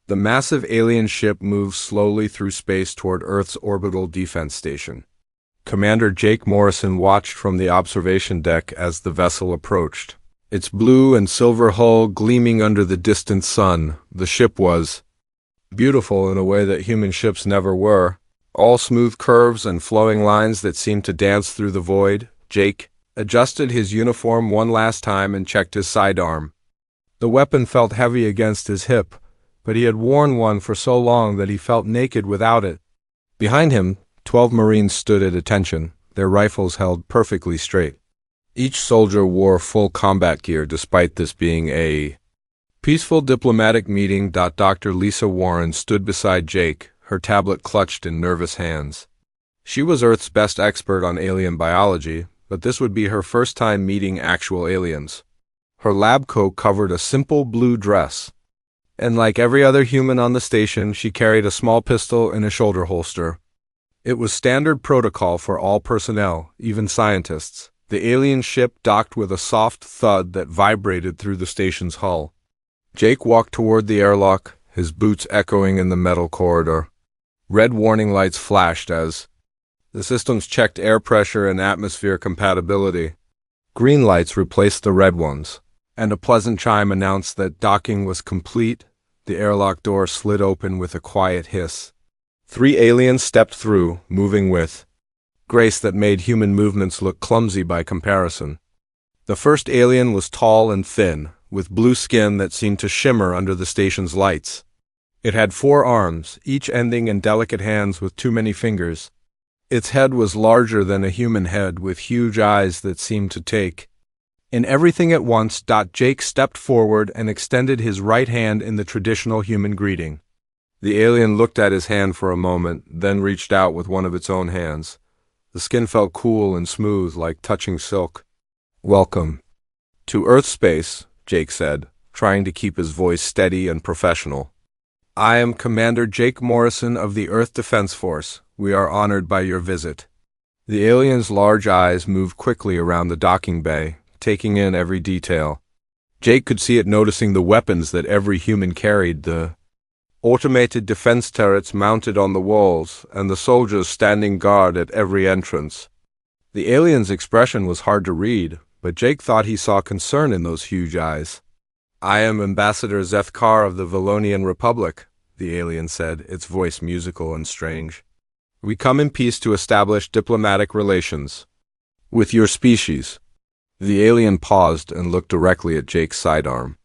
The massive alien ship moved slowly through space toward Earth's orbital defense station. Commander Jake Morrison watched from the observation deck as the vessel approached. Its blue and silver hull gleaming under the distant sun, the ship was beautiful in a way that human ships never were. All smooth curves and flowing lines that seemed to dance through the void. Jake adjusted his uniform one last time and checked his sidearm. The weapon felt heavy against his hip, but he had worn one for so long that he felt naked without it. Behind him, 12 Marines stood at attention, their rifles held perfectly straight. Each soldier wore full combat gear despite this being a peaceful diplomatic meeting. Dr. Lisa Warren stood beside Jake, her tablet clutched in nervous hands. She was Earth's best expert on alien biology, but this would be her first time meeting actual aliens. Her lab coat covered a simple blue dress, and like every other human on the station, she carried a small pistol in a shoulder holster. It was standard protocol for all personnel, even scientists. The alien ship docked with a soft thud that vibrated through the station's hull. Jake walked toward the airlock, his boots echoing in the metal corridor. Red warning lights flashed as the systems checked air pressure and atmosphere compatibility. Green lights replaced the red ones, and a pleasant chime announced that docking was complete. The airlock door slid open with a quiet hiss. 3 aliens stepped through, moving with grace that made human movements look clumsy by comparison. The first alien was tall and thin, with blue skin that seemed to shimmer under the station's lights. It had 4 arms, each ending in delicate hands with too many fingers. Its head was larger than a human head, with huge eyes that seemed to take in everything at once. Jake stepped forward and extended his right hand in the traditional human greeting. The alien looked at his hand for a moment, then reached out with one of its own hands. The skin felt cool and smooth, like touching silk. "Welcome to Earth space," Jake said, trying to keep his voice steady and professional. "I am Commander Jake Morrison of the Earth Defense Force. We are honored by your visit." The alien's large eyes moved quickly around the docking bay, taking in every detail. Jake could see it noticing the weapons that every human carried, the automated defense turrets mounted on the walls, and the soldiers standing guard at every entrance. The alien's expression was hard to read, but Jake thought he saw concern in those huge eyes. "I am Ambassador Zethkar of the Valonian Republic," the alien said, its voice musical and strange. "We come in peace to establish diplomatic relations with your species." The alien paused and looked directly at Jake's sidearm.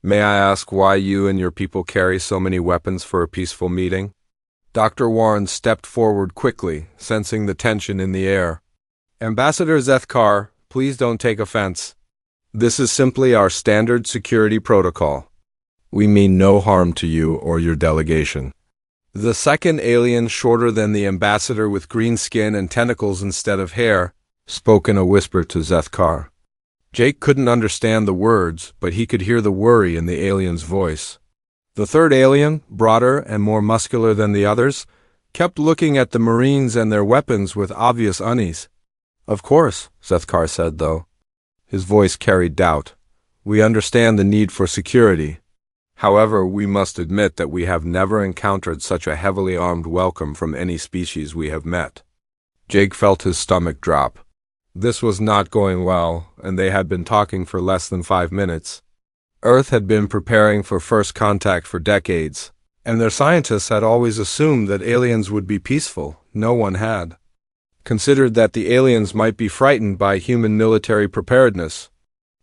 "May I ask why you and your people carry so many weapons for a peaceful meeting?" Dr. Warren stepped forward quickly, sensing the tension in the air. "Ambassador Zethkar, please don't take offense. This is simply our standard security protocol. We mean no harm to you or your delegation." The second alien, shorter than the ambassador with green skin and tentacles instead of hair, spoke in a whisper to Zethkar. Jake couldn't understand the words, but he could hear the worry in the alien's voice. The third alien, broader and more muscular than the others, kept looking at the Marines and their weapons with obvious unease. "Of course," Zethkar said, though. His voice carried doubt. "We understand the need for security. However, we must admit that we have never encountered such a heavily armed welcome from any species we have met." Jake felt his stomach drop. This was not going well, and they had been talking for less than 5 minutes. Earth had been preparing for first contact for decades, and their scientists had always assumed that aliens would be peaceful. No one had considered that the aliens might be frightened by human military preparedness.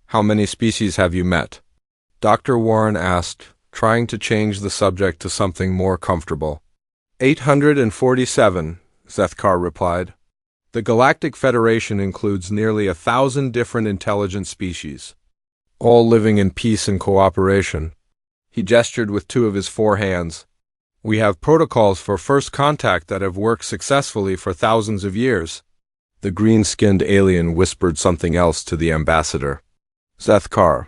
"How many species have you met?" Dr. Warren asked, trying to change the subject to something more comfortable. 847, Zethkar replied. "The Galactic Federation includes nearly 1,000 different intelligent species, all living in peace and cooperation." He gestured with 2 of his 4 hands. "We have protocols for first contact that have worked successfully for thousands of years." The green-skinned alien whispered something else to the ambassador. Zethkar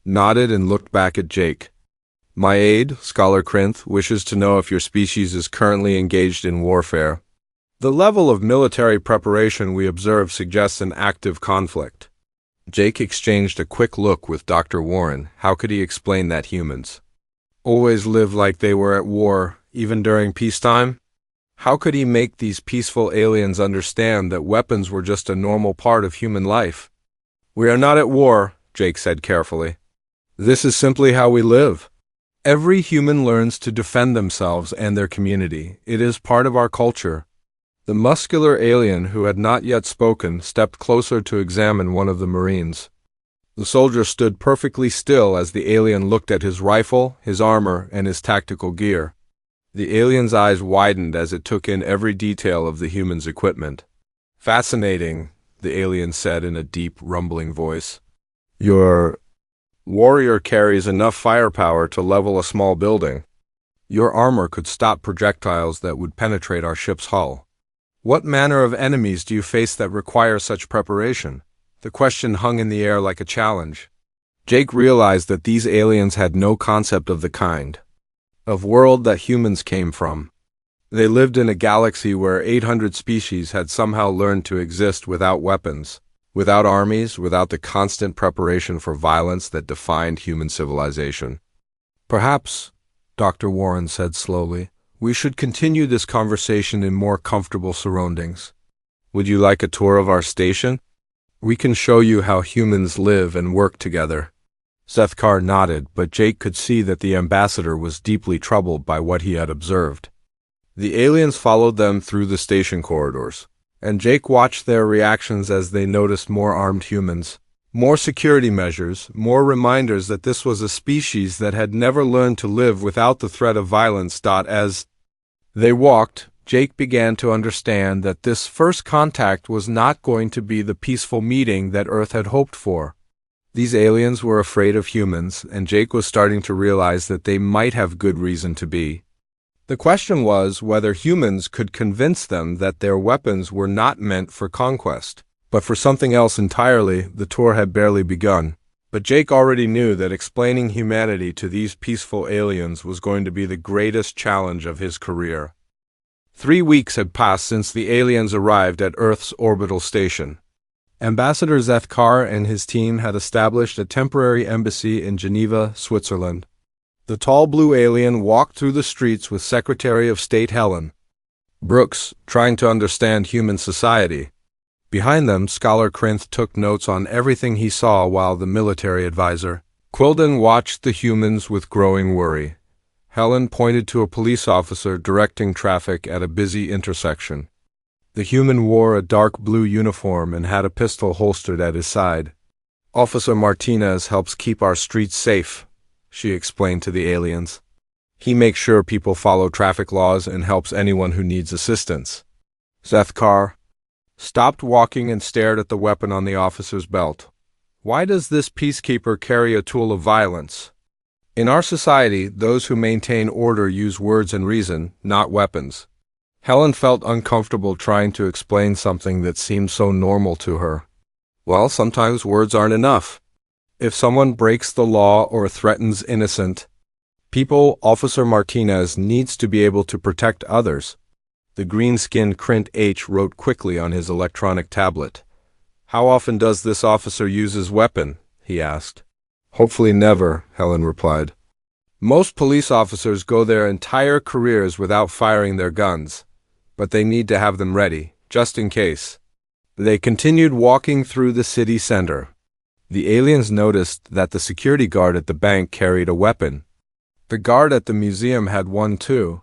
nodded and looked back at Jake. "My aide, Scholar Krinth, wishes to know if your species is currently engaged in warfare. The level of military preparation we observe suggests an active conflict." Jake exchanged a quick look with Dr. Warren. How could he explain that humans always live like they were at war, even during peacetime? How could he make these peaceful aliens understand that weapons were just a normal part of human life? "We are not at war," Jake said carefully. "This is simply how we live. Every human learns to defend themselves and their community. It is part of our culture." The muscular alien, who had not yet spoken, stepped closer to examine one of the Marines. The soldier stood perfectly still as the alien looked at his rifle, his armor, and his tactical gear. The alien's eyes widened as it took in every detail of the human's equipment. "Fascinating," the alien said in a deep, rumbling voice. "Your warrior carries enough firepower to level a small building. Your armor could stop projectiles that would penetrate our ship's hull. What manner of enemies do you face that require such preparation?" The question hung in the air like a challenge. Jake realized that these aliens had no concept of the kind of world that humans came from. They lived in a galaxy where 800 species had somehow learned to exist without weapons, without armies, without the constant preparation for violence that defined human civilization. "Perhaps," Dr. Warren said slowly, "we should continue this conversation in more comfortable surroundings. Would you like a tour of our station? We can show you how humans live and work together." Sethkar nodded, but Jake could see that the ambassador was deeply troubled by what he had observed. The aliens followed them through the station corridors, and Jake watched their reactions as they noticed more armed humans, more security measures, more reminders that this was a species that had never learned to live without the threat of violence. As they walked, Jake began to understand that this first contact was not going to be the peaceful meeting that Earth had hoped for. These aliens were afraid of humans, and Jake was starting to realize that they might have good reason to be. The question was whether humans could convince them that their weapons were not meant for conquest, but for something else entirely. The tour had barely begun, but Jake already knew that explaining humanity to these peaceful aliens was going to be the greatest challenge of his career. 3 weeks had passed since the aliens arrived at Earth's orbital station. Ambassador Sethkar and his team had established a temporary embassy in Geneva, Switzerland. The tall blue alien walked through the streets with Secretary of State Helen Brooks, trying to understand human society. Behind them, Scholar Krinth took notes on everything he saw, while the military advisor, Quilden, watched the humans with growing worry. Helen pointed to a police officer directing traffic at a busy intersection. The human wore a dark blue uniform and had a pistol holstered at his side. "Officer Martinez helps keep our streets safe," she explained to the aliens. "He makes sure people follow traffic laws and helps anyone who needs assistance." Sethkar stopped walking and stared at the weapon on the officer's belt. "Why does this peacekeeper carry a tool of violence?" "In our society, those who maintain order use words and reason, not weapons." Helen felt uncomfortable trying to explain something that seemed so normal to her. "Well, sometimes words aren't enough. If someone breaks the law or threatens innocent people, Officer Martinez needs to be able to protect others." The green-skinned Krint H wrote quickly on his electronic tablet. "How often does this officer use his weapon?" he asked. "Hopefully never," Helen replied. "Most police officers go their entire careers without firing their guns, but they need to have them ready, just in case." They continued walking through the city center. The aliens noticed that the security guard at the bank carried a weapon. The guard at the museum had one too.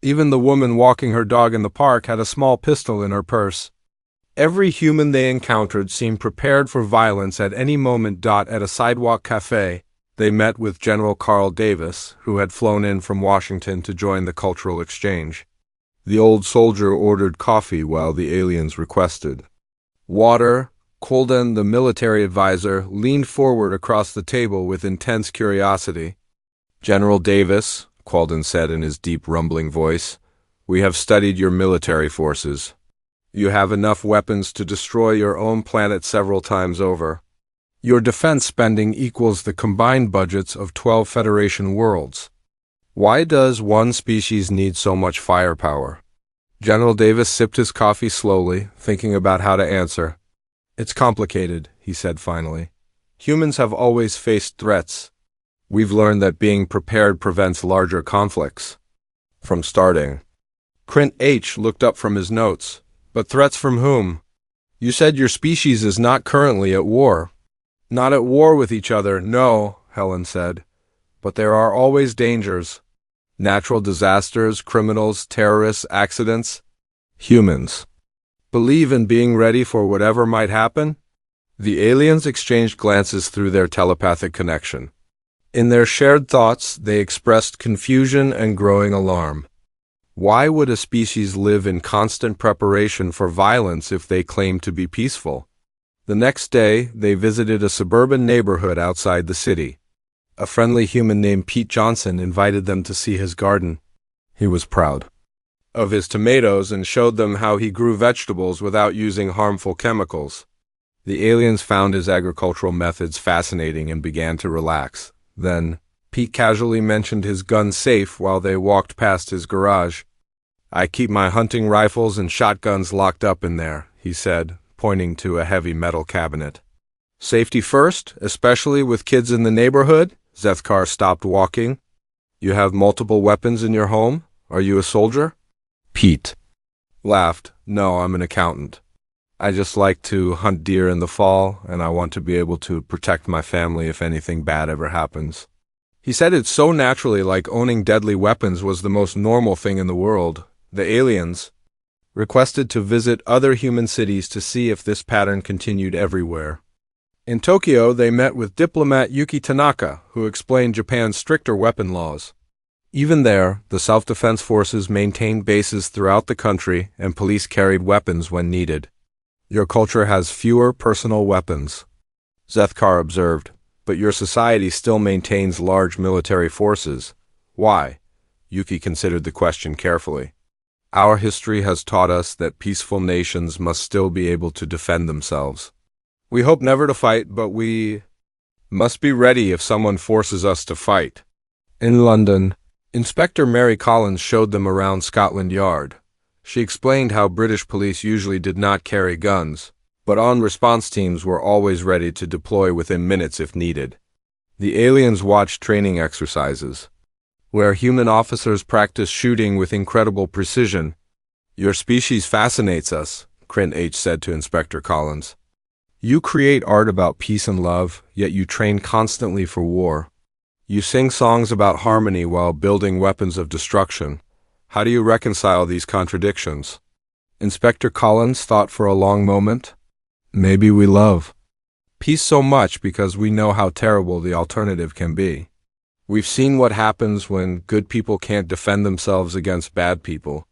Even the woman walking her dog in the park had a small pistol in her purse. Every human they encountered seemed prepared for violence at any moment. At a sidewalk cafe, they met with General Carl Davis, who had flown in from Washington to join the cultural exchange. The old soldier ordered coffee while the aliens requested water. Quilden, the military advisor, leaned forward across the table with intense curiosity. "General Davis," Quilden said in his deep, rumbling voice, "we have studied your military forces. You have enough weapons to destroy your own planet several times over. Your defense spending equals the combined budgets of 12 Federation worlds. Why does one species need so much firepower?" General Davis sipped his coffee slowly, thinking about how to answer. "It's complicated," he said finally. "Humans have always faced threats. We've learned that being prepared prevents larger conflicts from starting. Crint H looked up from his notes. But threats from whom? You said your species is not currently at war. Not at war with each other, no, Helen said. But there are always dangers. Natural disasters, criminals, terrorists, accidents. Humans. Believe in being ready for whatever might happen? The aliens exchanged glances through their telepathic connection. In their shared thoughts, they expressed confusion and growing alarm. Why would a species live in constant preparation for violence if they claim to be peaceful? The next day, they visited a suburban neighborhood outside the city. A friendly human named Pete Johnson invited them to see his garden. He was proud of his tomatoes and showed them how he grew vegetables without using harmful chemicals. The aliens found his agricultural methods fascinating and began to relax. Then, Pete casually mentioned his gun safe while they walked past his garage. I keep my hunting rifles and shotguns locked up in there, he said, pointing to a heavy metal cabinet. Safety first, especially with kids in the neighborhood? Zethkar stopped walking. You have multiple weapons in your home? Are you a soldier? Pete laughed. No, I'm an accountant. I just like to hunt deer in the fall, and I want to be able to protect my family if anything bad ever happens. He said it so naturally, like owning deadly weapons was the most normal thing in the world. The aliens requested to visit other human cities to see if this pattern continued everywhere. In Tokyo, they met with diplomat Yuki Tanaka, who explained Japan's stricter weapon laws. Even there, the self-defense forces maintained bases throughout the country, and police carried weapons when needed. Your culture has fewer personal weapons, Zethkar observed, but your society still maintains large military forces. Why? Yuki considered the question carefully. Our history has taught us that peaceful nations must still be able to defend themselves. We hope never to fight, but we must be ready if someone forces us to fight. In London, Inspector Mary Collins showed them around Scotland Yard. She explained how British police usually did not carry guns, but on-response teams were always ready to deploy within minutes if needed. The aliens watched training exercises, where human officers practiced shooting with incredible precision. Your species fascinates us, Crint H said to Inspector Collins. You create art about peace and love, yet you train constantly for war. You sing songs about harmony while building weapons of destruction. How do you reconcile these contradictions? Inspector Collins thought for a long moment. Maybe we love peace so much because we know how terrible the alternative can be. We've seen what happens when good people can't defend themselves against bad people.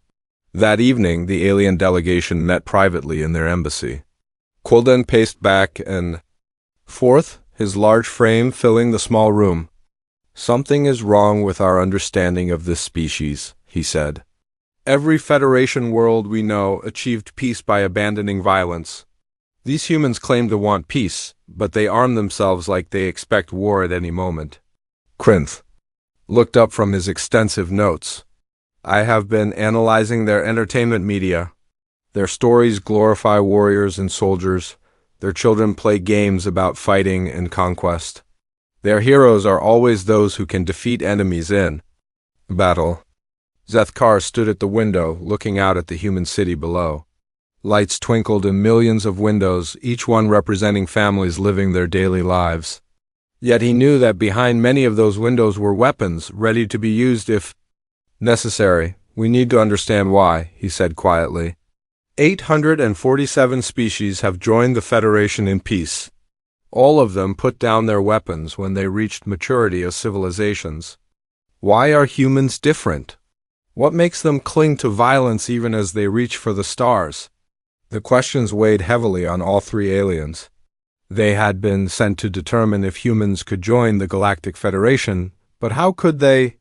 That evening, the alien delegation met privately in their embassy. Quilden paced back and forth, his large frame filling the small room. Something is wrong with our understanding of this species, he said. Every Federation world we know achieved peace by abandoning violence. These humans claim to want peace, but they arm themselves like they expect war at any moment. Crinth looked up from his extensive notes. I have been analyzing their entertainment media. Their stories glorify warriors and soldiers. Their children play games about fighting and conquest. Their heroes are always those who can defeat enemies in battle. Zethkar stood at the window, looking out at the human city below. Lights twinkled in millions of windows, each one representing families living their daily lives. Yet he knew that behind many of those windows were weapons, ready to be used if necessary. We need to understand why, he said quietly. 847 species have joined the Federation in peace. All of them put down their weapons when they reached maturity as civilizations. Why are humans different? What makes them cling to violence even as they reach for the stars? The questions weighed heavily on all three aliens. They had been sent to determine if humans could join the Galactic Federation, but how could they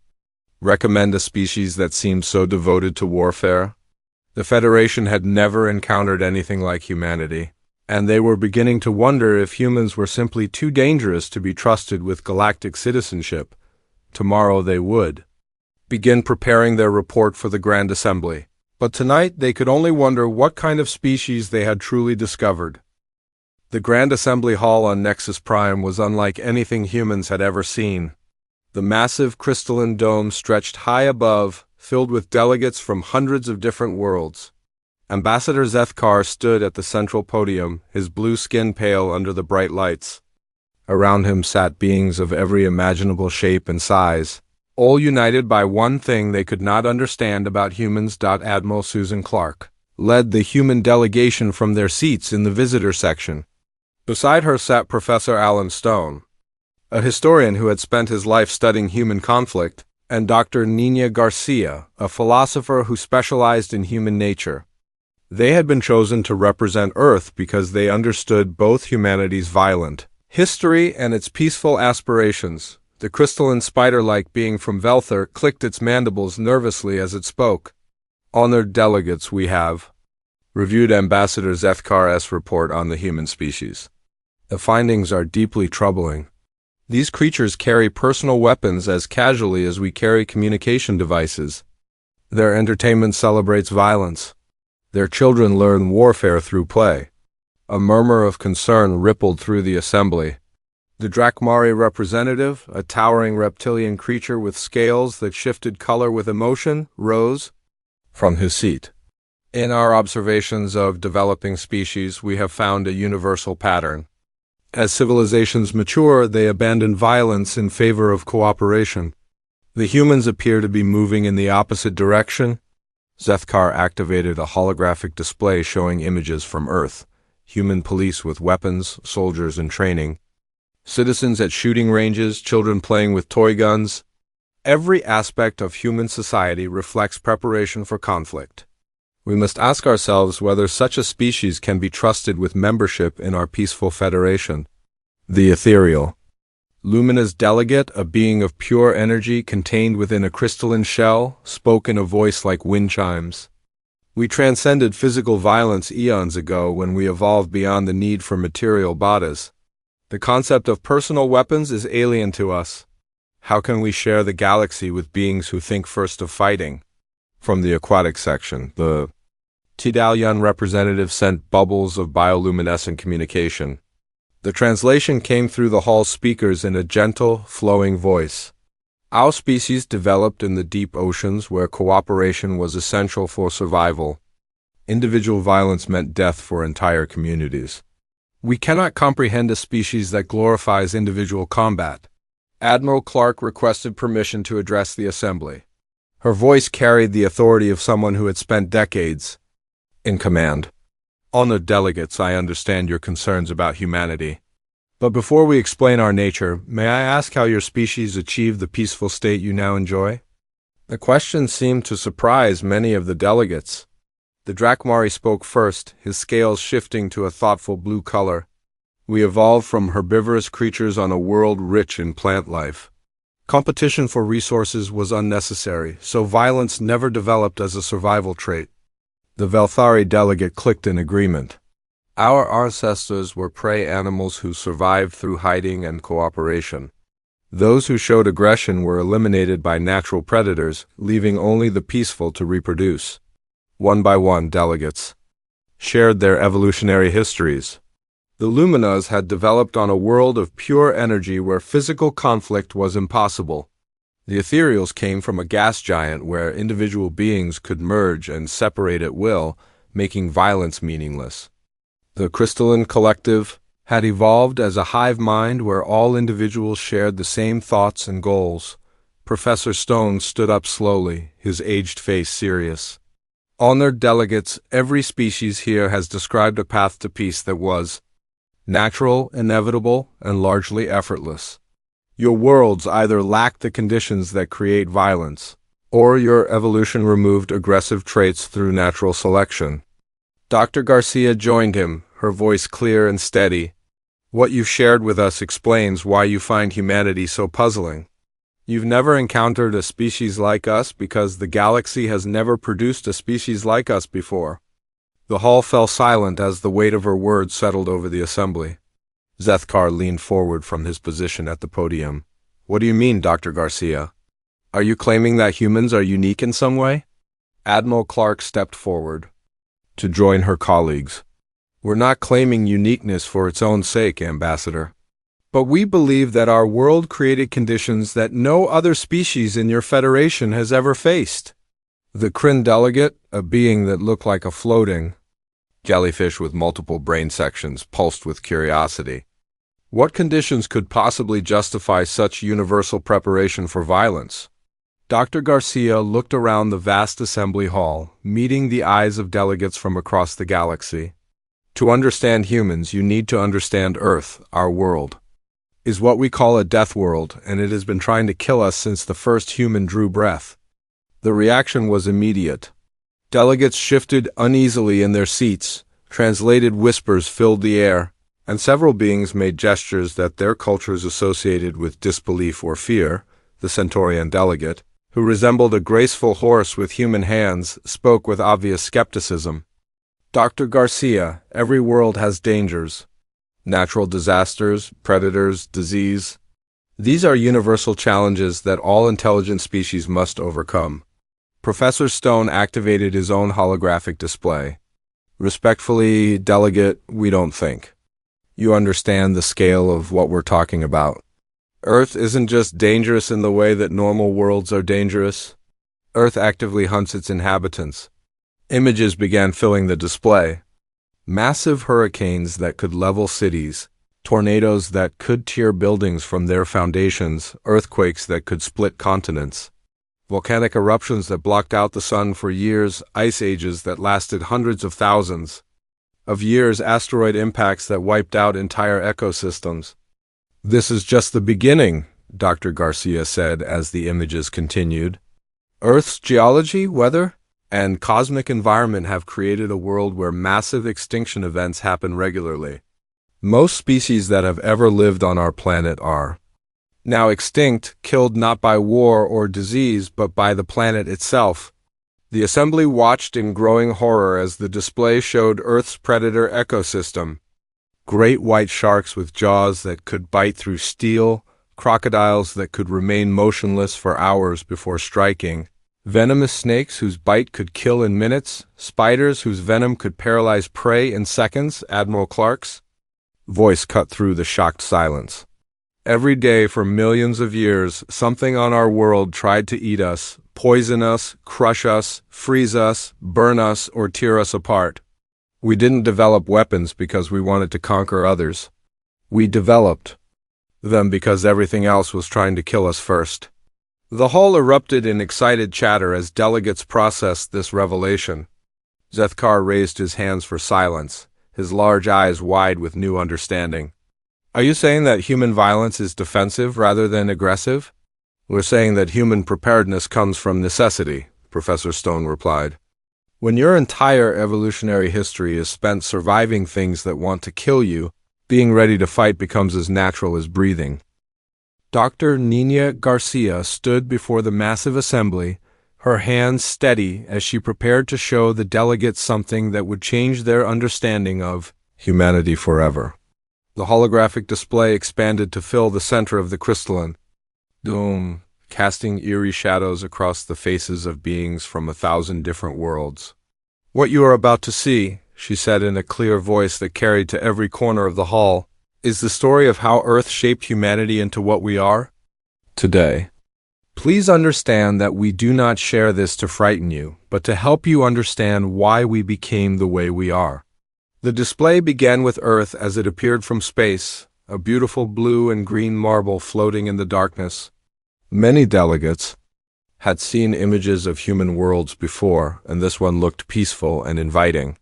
recommend a species that seemed so devoted to warfare? The Federation had never encountered anything like humanity, and they were beginning to wonder if humans were simply too dangerous to be trusted with galactic citizenship. Tomorrow they would begin preparing their report for the Grand Assembly. But tonight they could only wonder what kind of species they had truly discovered. The Grand Assembly Hall on Nexus Prime was unlike anything humans had ever seen. The massive crystalline dome stretched high above, filled with delegates from hundreds of different worlds. Ambassador Zethkar stood at the central podium, his blue skin pale under the bright lights. Around him sat beings of every imaginable shape and size, all united by one thing they could not understand about humans. Admiral Susan Clark led the human delegation from their seats in the visitor section. Beside her sat Professor Alan Stone, a historian who had spent his life studying human conflict, and Dr. Nina Garcia, a philosopher who specialized in human nature. They had been chosen to represent Earth because they understood both humanity's violent history and its peaceful aspirations. The crystalline spider-like being from Velthor clicked its mandibles nervously as it spoke. Honored delegates, we have reviewed Ambassador Zethkar's report on the human species. The findings are deeply troubling. These creatures carry personal weapons as casually as we carry communication devices. Their entertainment celebrates violence. Their children learn warfare through play. A murmur of concern rippled through the assembly. The Drakmari representative, a towering reptilian creature with scales that shifted color with emotion, rose from his seat. In our observations of developing species, we have found a universal pattern. As civilizations mature, they abandon violence in favor of cooperation. The humans appear to be moving in the opposite direction. Zethkar activated a holographic display showing images from Earth. Human police with weapons, soldiers in training, citizens at shooting ranges, children playing with toy guns. Every aspect of human society reflects preparation for conflict. We must ask ourselves whether such a species can be trusted with membership in our peaceful federation. The ethereal, luminous delegate, a being of pure energy contained within a crystalline shell, spoke in a voice like wind chimes. We transcended physical violence eons ago when we evolved beyond the need for material bodies. The concept of personal weapons is alien to us. How can we share the galaxy with beings who think first of fighting? From the aquatic section, the Tidalian representative sent bubbles of bioluminescent communication. The translation came through the hall speakers in a gentle, flowing voice. Our species developed in the deep oceans where cooperation was essential for survival. Individual violence meant death for entire communities. We cannot comprehend a species that glorifies individual combat. Admiral Clark requested permission to address the assembly. Her voice carried the authority of someone who had spent decades in command. Honored delegates, I understand your concerns about humanity. But before we explain our nature, may I ask how your species achieved the peaceful state you now enjoy? The question seemed to surprise many of the delegates. The Drakmari spoke first, his scales shifting to a thoughtful blue color. We evolved from herbivorous creatures on a world rich in plant life. Competition for resources was unnecessary, so violence never developed as a survival trait. The Velthari delegate clicked in agreement. Our ancestors were prey animals who survived through hiding and cooperation. Those who showed aggression were eliminated by natural predators, leaving only the peaceful to reproduce. One by one, delegates shared their evolutionary histories. The Luminas had developed on a world of pure energy where physical conflict was impossible. The ethereals came from a gas giant where individual beings could merge and separate at will, making violence meaningless. The crystalline collective had evolved as a hive mind where all individuals shared the same thoughts and goals. Professor Stone stood up slowly, his aged face serious. Honored delegates, every species here has described a path to peace that was natural, inevitable, and largely effortless. Your worlds either lacked the conditions that create violence, or your evolution removed aggressive traits through natural selection. Dr. Garcia joined him, her voice clear and steady. What you've shared with us explains why you find humanity so puzzling. You've never encountered a species like us because the galaxy has never produced a species like us before. The hall fell silent as the weight of her words settled over the assembly. Zethkar leaned forward from his position at the podium. What do you mean, Dr. Garcia? Are you claiming that humans are unique in some way? Admiral Clark stepped forward to join her colleagues. We're not claiming uniqueness for its own sake, Ambassador. But we believe that our world created conditions that no other species in your Federation has ever faced. The Kryn delegate, a being that looked like a floating jellyfish with multiple brain sections, pulsed with curiosity. What conditions could possibly justify such universal preparation for violence? Dr. Garcia looked around the vast assembly hall, meeting the eyes of delegates from across the galaxy. To understand humans, you need to understand Earth, our world. Is what we call a death world, and it has been trying to kill us since the first human drew breath. The reaction was immediate. Delegates shifted uneasily in their seats, translated whispers filled the air, and several beings made gestures that their cultures associated with disbelief or fear. The Centaurian delegate, who resembled a graceful horse with human hands, spoke with obvious skepticism. Dr. Garcia, every world has dangers. Natural disasters, predators, disease. These are universal challenges that all intelligent species must overcome. Professor Stone activated his own holographic display. Respectfully, delegate, we don't think. You understand the scale of what we're talking about. Earth isn't just dangerous in the way that normal worlds are dangerous. Earth actively hunts its inhabitants. Images began filling the display. Massive hurricanes that could level cities, tornadoes that could tear buildings from their foundations, earthquakes that could split continents, volcanic eruptions that blocked out the sun for years, ice ages that lasted hundreds of thousands of years, asteroid impacts that wiped out entire ecosystems. This is just the beginning, Dr. Garcia said as the images continued. Earth's geology, weather, and cosmic environment have created a world where massive extinction events happen regularly. Most species that have ever lived on our planet are now extinct, killed not by war or disease, but by the planet itself. The assembly watched in growing horror as the display showed Earth's predator ecosystem. Great white sharks with jaws that could bite through steel, crocodiles that could remain motionless for hours before striking, venomous snakes whose bite could kill in minutes, spiders whose venom could paralyze prey in seconds. Admiral Clark's voice cut through the shocked silence. Every day for millions of years, something on our world tried to eat us, poison us, crush us, freeze us, burn us, or tear us apart. We didn't develop weapons because we wanted to conquer others. We developed them because everything else was trying to kill us first. The hall erupted in excited chatter as delegates processed this revelation. Zethkar raised his hands for silence, his large eyes wide with new understanding. Are you saying that human violence is defensive rather than aggressive? We're saying that human preparedness comes from necessity, Professor Stone replied. When your entire evolutionary history is spent surviving things that want to kill you, being ready to fight becomes as natural as breathing. Dr. Nina Garcia stood before the massive assembly, her hands steady as she prepared to show the delegates something that would change their understanding of humanity forever. The holographic display expanded to fill the center of the crystalline dome, casting eerie shadows across the faces of beings from 1,000 different worlds. What you are about to see, she said in a clear voice that carried to every corner of the hall, is the story of how Earth shaped humanity into what we are today. Please understand that we do not share this to frighten you, but to help you understand why we became the way we are. The display began with Earth as it appeared from space, a beautiful blue and green marble floating in the darkness. Many delegates had seen images of human worlds before, and this one looked peaceful and inviting.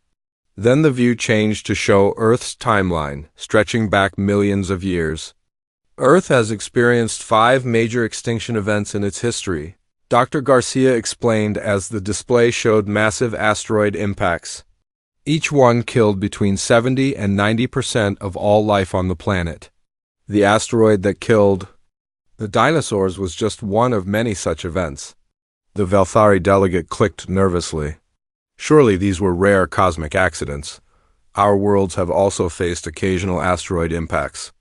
Then the view changed to show Earth's timeline, stretching back millions of years. Earth has experienced 5 major extinction events in its history, Dr. Garcia explained as the display showed massive asteroid impacts. Each one killed between 70 and 90% of all life on the planet. The asteroid that killed the dinosaurs was just one of many such events. The Velthari delegate clicked nervously. Surely these were rare cosmic accidents. Our worlds have also faced occasional asteroid impacts.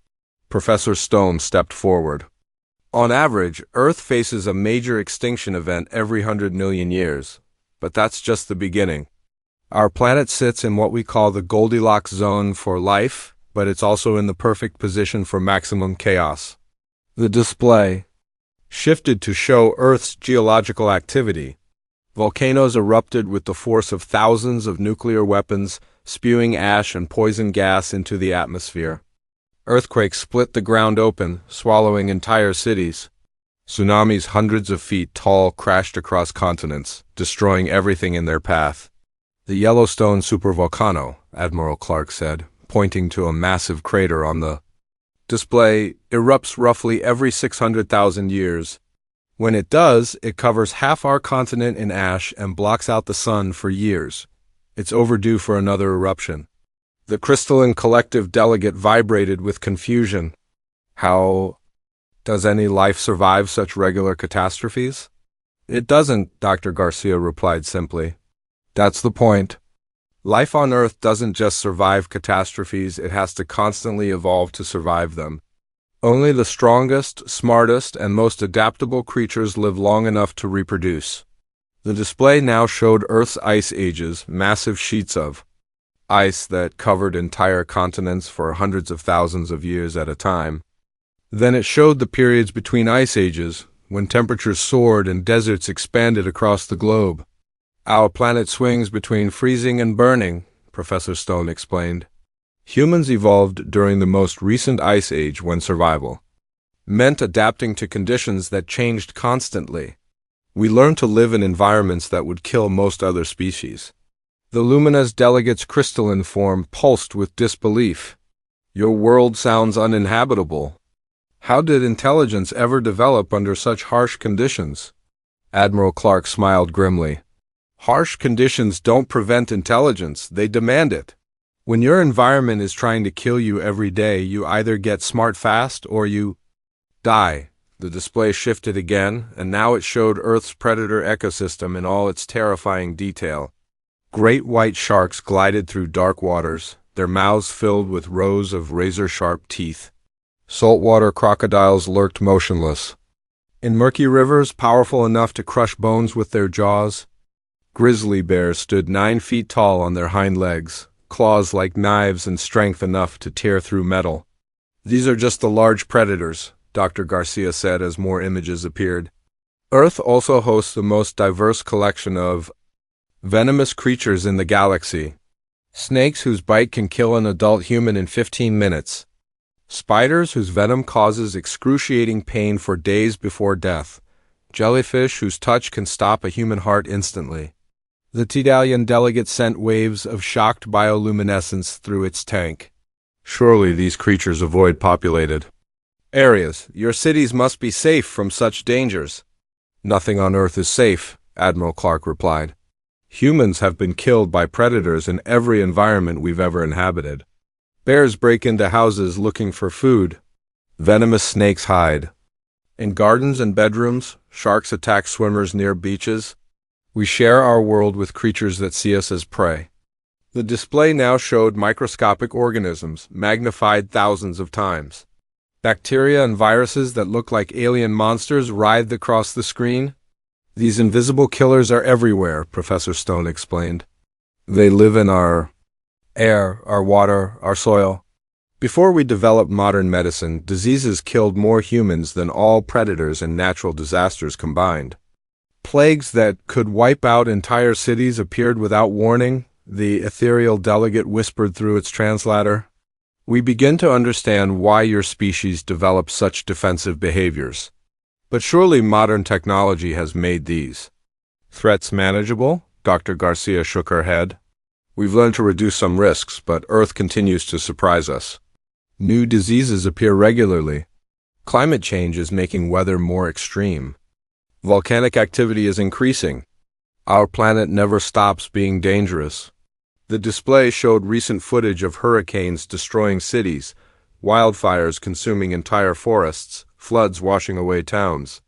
Professor Stone stepped forward. On average, Earth faces a major extinction event every 100 million years, but that's just the beginning. Our planet sits in what we call the Goldilocks zone for life, but it's also in the perfect position for maximum chaos. The display shifted to show Earth's geological activity. Volcanoes erupted with the force of thousands of nuclear weapons, spewing ash and poison gas into the atmosphere. Earthquakes split the ground open, swallowing entire cities. Tsunamis hundreds of feet tall crashed across continents, destroying everything in their path. The Yellowstone supervolcano, Admiral Clark said, pointing to a massive crater on the display, erupts roughly every 600,000 years. When it does, it covers half our continent in ash and blocks out the sun for years. It's overdue for another eruption. The crystalline collective delegate vibrated with confusion. How does any life survive such regular catastrophes? It doesn't, Dr. Garcia replied simply. That's the point. Life on Earth doesn't just survive catastrophes, it has to constantly evolve to survive them. Only the strongest, smartest, and most adaptable creatures live long enough to reproduce. The display now showed Earth's ice ages, massive sheets of ice that covered entire continents for hundreds of thousands of years at a time. Then it showed the periods between ice ages, when temperatures soared and deserts expanded across the globe. Our planet swings between freezing and burning, Professor Stone explained. Humans evolved during the most recent ice age when survival meant adapting to conditions that changed constantly. We learned to live in environments that would kill most other species. The Lumina's delegate's crystalline form pulsed with disbelief. Your world sounds uninhabitable. How did intelligence ever develop under such harsh conditions? Admiral Clark smiled grimly. Harsh conditions don't prevent intelligence, they demand it. When your environment is trying to kill you every day, you either get smart fast or you die. The display shifted again, and now it showed Earth's predator ecosystem in all its terrifying detail. Great white sharks glided through dark waters, their mouths filled with rows of razor-sharp teeth. Saltwater crocodiles lurked motionless. In murky rivers, powerful enough to crush bones with their jaws, grizzly bears stood 9 feet tall on their hind legs, claws like knives and strength enough to tear through metal. These are just the large predators, Dr. Garcia said as more images appeared. Earth also hosts the most diverse collection of venomous creatures in the galaxy. Snakes whose bite can kill an adult human in 15 minutes. Spiders whose venom causes excruciating pain for days before death. Jellyfish whose touch can stop a human heart instantly. The Tidalian delegate sent waves of shocked bioluminescence through its tank. Surely these creatures avoid populated areas. Your cities must be safe from such dangers. Nothing on Earth is safe, Admiral Clark replied. Humans have been killed by predators in every environment we've ever inhabited. Bears break into houses looking for food. Venomous snakes hide. In gardens and bedrooms, sharks attack swimmers near beaches. We share our world with creatures that see us as prey. The display now showed microscopic organisms, magnified thousands of times. Bacteria and viruses that look like alien monsters writhed across the screen. These invisible killers are everywhere, Professor Stone explained. They live in our air, our water, our soil. Before we developed modern medicine, diseases killed more humans than all predators and natural disasters combined. Plagues that could wipe out entire cities appeared without warning, the ethereal delegate whispered through its translator. We begin to understand why your species developed such defensive behaviors. But surely modern technology has made these threats manageable? Dr. Garcia shook her head. We've learned to reduce some risks, but Earth continues to surprise us. New diseases appear regularly. Climate change is making weather more extreme. Volcanic activity is increasing. Our planet never stops being dangerous. The display showed recent footage of hurricanes destroying cities, wildfires consuming entire forests, floods washing away towns.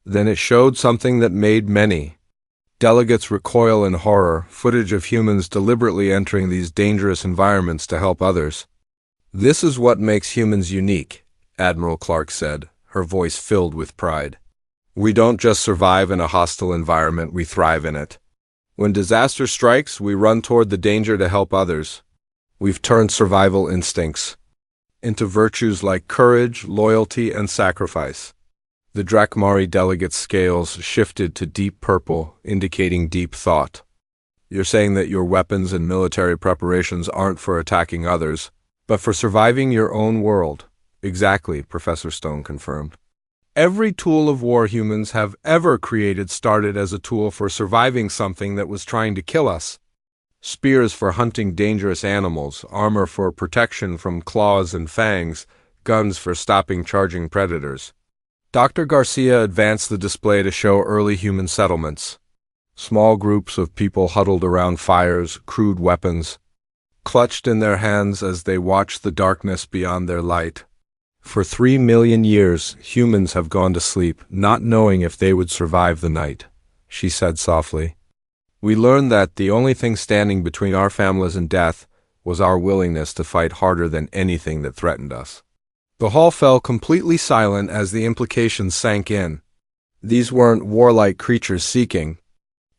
Then it showed something that made many delegates recoil in horror, footage of humans deliberately entering these dangerous environments to help others. This is what makes humans unique, Admiral Clark said, her voice filled with pride. We don't just survive in a hostile environment, we thrive in it. When disaster strikes, we run toward the danger to help others. We've turned survival instincts into virtues like courage, loyalty, and sacrifice. The Drakmari delegate's scales shifted to deep purple, indicating deep thought. You're saying that your weapons and military preparations aren't for attacking others, but for surviving your own world. Exactly, Professor Stone confirmed. Every tool of war humans have ever created started as a tool for surviving something that was trying to kill us. Spears for hunting dangerous animals, armor for protection from claws and fangs, guns for stopping charging predators. Dr. Garcia advanced the display to show early human settlements. Small groups of people huddled around fires, crude weapons, clutched in their hands as they watched the darkness beyond their light. For 3 million years, humans have gone to sleep, not knowing if they would survive the night, she said softly. We learned that the only thing standing between our families and death was our willingness to fight harder than anything that threatened us. The hall fell completely silent as the implications sank in. These weren't warlike creatures seeking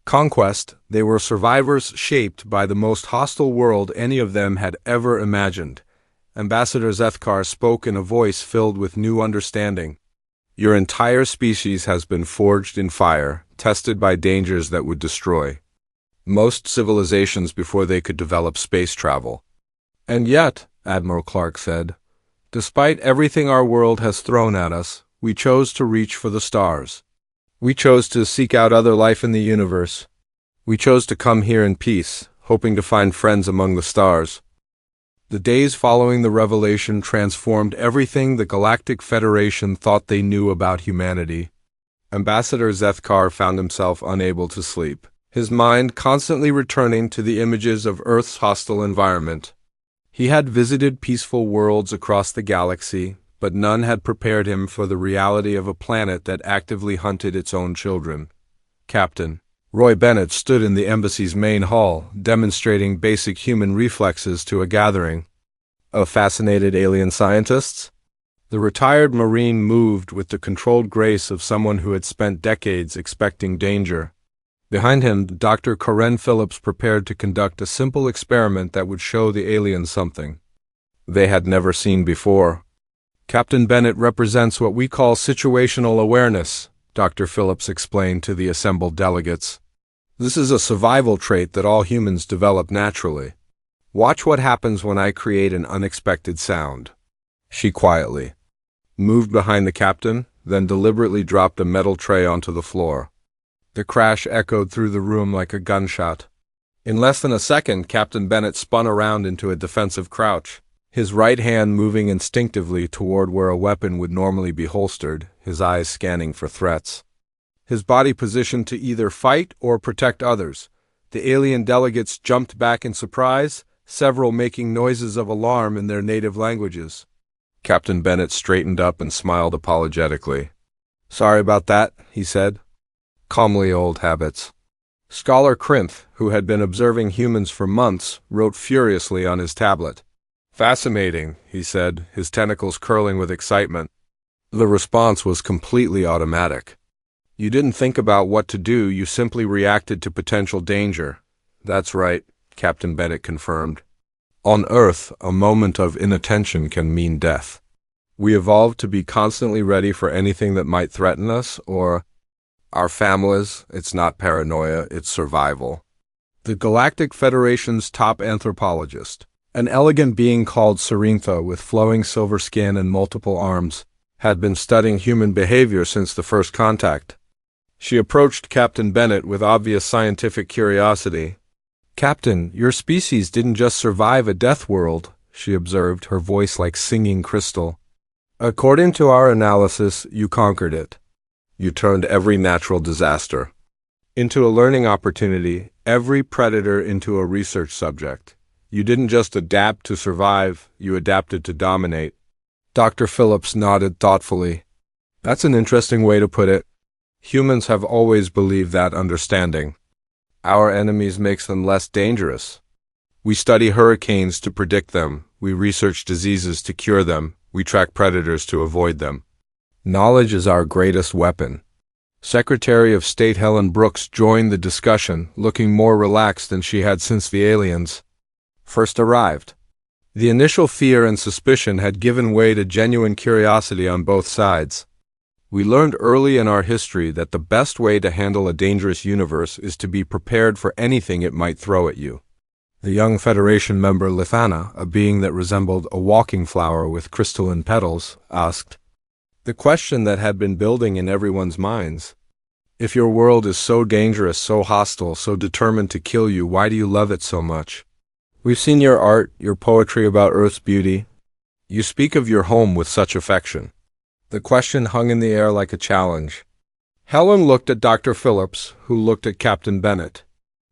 conquest, they were survivors shaped by the most hostile world any of them had ever imagined. Ambassador Zethkar spoke in a voice filled with new understanding. Your entire species has been forged in fire, tested by dangers that would destroy most civilizations before they could develop space travel. And yet, Admiral Clark said, despite everything our world has thrown at us, we chose to reach for the stars. We chose to seek out other life in the universe. We chose to come here in peace, hoping to find friends among the stars. The days following the revelation transformed everything the Galactic Federation thought they knew about humanity. Ambassador Zethkar found himself unable to sleep, his mind constantly returning to the images of Earth's hostile environment. He had visited peaceful worlds across the galaxy, but none had prepared him for the reality of a planet that actively hunted its own children. Captain Roy Bennett stood in the embassy's main hall, demonstrating basic human reflexes to a gathering of fascinated alien scientists. The retired Marine moved with the controlled grace of someone who had spent decades expecting danger. Behind him, Dr. Karen Phillips prepared to conduct a simple experiment that would show the aliens something they had never seen before. Captain Bennett represents what we call situational awareness, Dr. Phillips explained to the assembled delegates. This is a survival trait that all humans develop naturally. Watch what happens when I create an unexpected sound. She quietly moved behind the captain, then deliberately dropped a metal tray onto the floor. The crash echoed through the room like a gunshot. In less than a second, Captain Bennett spun around into a defensive crouch, his right hand moving instinctively toward where a weapon would normally be holstered, his eyes scanning for threats. His body positioned to either fight or protect others. The alien delegates jumped back in surprise, several making noises of alarm in their native languages. Captain Bennett straightened up and smiled apologetically. Sorry about that, he said. Calmly, old habits. Scholar Krinth, who had been observing humans for months, wrote furiously on his tablet. Fascinating, he said, his tentacles curling with excitement. The response was completely automatic. You didn't think about what to do, you simply reacted to potential danger. That's right, Captain Bennett confirmed. On Earth, a moment of inattention can mean death. We evolved to be constantly ready for anything that might threaten us, or our families. It's not paranoia, it's survival. The Galactic Federation's top anthropologist, an elegant being called Serintha with flowing silver skin and multiple arms, had been studying human behavior since the first contact. She approached Captain Bennett with obvious scientific curiosity. Captain, your species didn't just survive a death world, she observed, her voice like singing crystal. According to our analysis, you conquered it. You turned every natural disaster into a learning opportunity, every predator into a research subject. You didn't just adapt to survive, you adapted to dominate. Dr. Phillips nodded thoughtfully. That's an interesting way to put it. Humans have always believed that understanding. Our enemies makes them less dangerous. We study hurricanes to predict them. We research diseases to cure them. We track predators to avoid them. Knowledge is our greatest weapon. Secretary of State Helen Brooks joined the discussion, looking more relaxed than she had since the aliens first arrived. The initial fear and suspicion had given way to genuine curiosity on both sides. We learned early in our history that the best way to handle a dangerous universe is to be prepared for anything it might throw at you. The young Federation member Lithana, a being that resembled a walking flower with crystalline petals, asked the question that had been building in everyone's minds. If your world is so dangerous, so hostile, so determined to kill you, why do you love it so much? We've seen your art, your poetry about Earth's beauty. You speak of your home with such affection. The question hung in the air like a challenge. Helen looked at Dr. Phillips, who looked at Captain Bennett.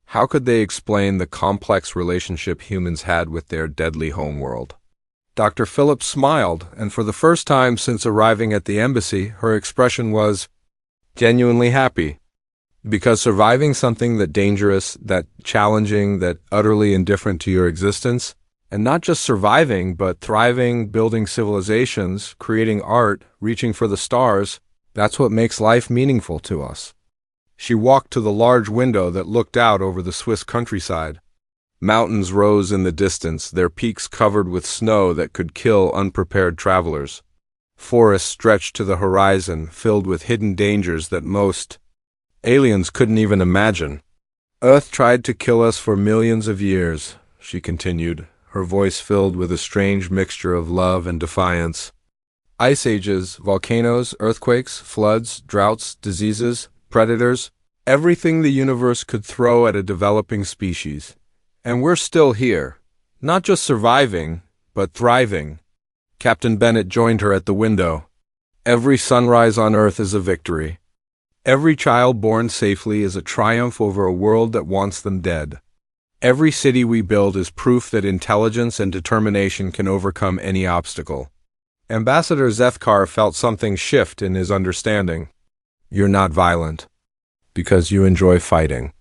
How could they explain the complex relationship humans had with their deadly homeworld? Dr. Phillips smiled, and for the first time since arriving at the embassy, her expression was genuinely happy. Because surviving something that dangerous, that challenging, that utterly indifferent to your existence, and not just surviving, but thriving, building civilizations, creating art, reaching for the stars, that's what makes life meaningful to us. She walked to the large window that looked out over the Swiss countryside. Mountains rose in the distance, their peaks covered with snow that could kill unprepared travelers. Forests stretched to the horizon, filled with hidden dangers that most aliens couldn't even imagine. Earth tried to kill us for millions of years, she continued, her voice filled with a strange mixture of love and defiance. Ice ages, volcanoes, earthquakes, floods, droughts, diseases, predators, everything the universe could throw at a developing species. And we're still here, not just surviving, but thriving. Captain Bennett joined her at the window. Every sunrise on Earth is a victory. Every child born safely is a triumph over a world that wants them dead. Every city we build is proof that intelligence and determination can overcome any obstacle. Ambassador Zethkar felt something shift in his understanding. You're not violent because you enjoy fighting.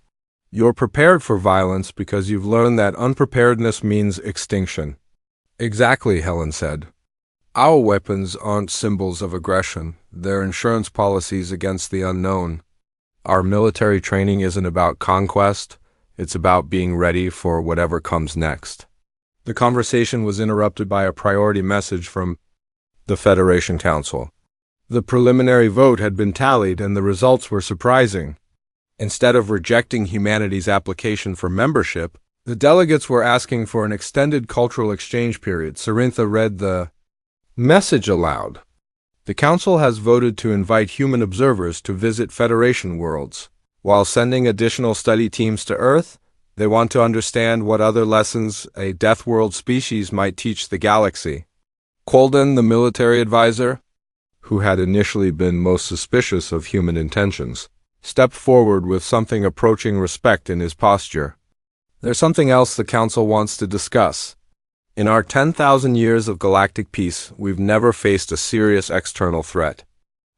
You're prepared for violence because you've learned that unpreparedness means extinction. Exactly, Helen said. Our weapons aren't symbols of aggression. They're insurance policies against the unknown. Our military training isn't about conquest. It's about being ready for whatever comes next. The conversation was interrupted by a priority message from the Federation Council. The preliminary vote had been tallied and the results were surprising. Instead of rejecting humanity's application for membership, the delegates were asking for an extended cultural exchange period. Cerintha read the message aloud. The Council has voted to invite human observers to visit Federation worlds. While sending additional study teams to Earth, they want to understand what other lessons a Death World species might teach the galaxy. Colden, the military advisor, who had initially been most suspicious of human intentions, stepped forward with something approaching respect in his posture. There's something else the Council wants to discuss. In our 10,000 years of galactic peace, we've never faced a serious external threat.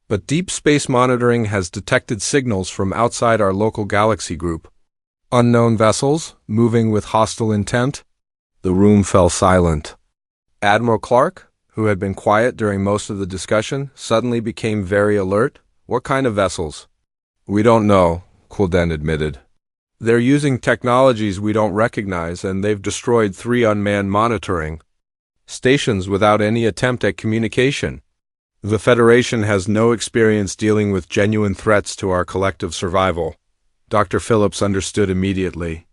But deep space monitoring has detected signals from outside our local galaxy group. Unknown vessels, moving with hostile intent. The room fell silent. Admiral Clark, who had been quiet during most of the discussion, suddenly became very alert. What kind of vessels? We don't know, Kulden admitted. They're using technologies we don't recognize, and they've destroyed 3 unmanned monitoring stations without any attempt at communication. The Federation has no experience dealing with genuine threats to our collective survival. Dr. Phillips understood immediately.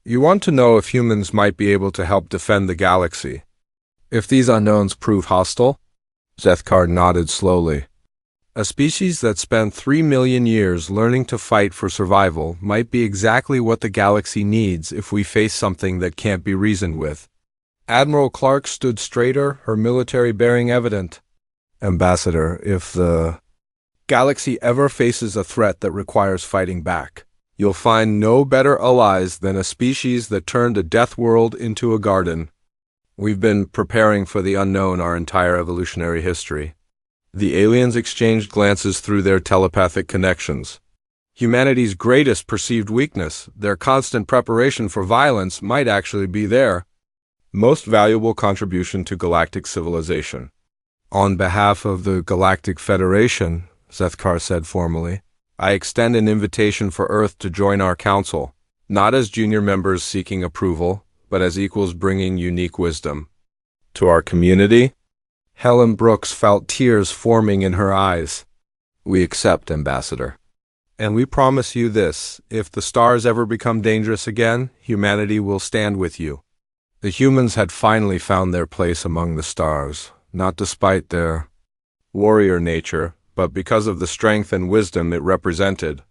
You want to know if humans might be able to help defend the galaxy. If these unknowns prove hostile? Zethkar nodded slowly. A species that spent 3 million years learning to fight for survival might be exactly what the galaxy needs if we face something that can't be reasoned with. Admiral Clark stood straighter, her military bearing evident. Ambassador, if the galaxy ever faces a threat that requires fighting back, you'll find no better allies than a species that turned a death world into a garden. We've been preparing for the unknown our entire evolutionary history. The aliens exchanged glances through their telepathic connections. Humanity's greatest perceived weakness, their constant preparation for violence, might actually be their most valuable contribution to galactic civilization. On behalf of the Galactic Federation, Zethkar said formally, I extend an invitation for Earth to join our council, not as junior members seeking approval, but as equals bringing unique wisdom. To our community? Helen Brooks felt tears forming in her eyes. We accept, Ambassador. And we promise you this, if the stars ever become dangerous again, humanity will stand with you. The humans had finally found their place among the stars, not despite their warrior nature, but because of the strength and wisdom it represented.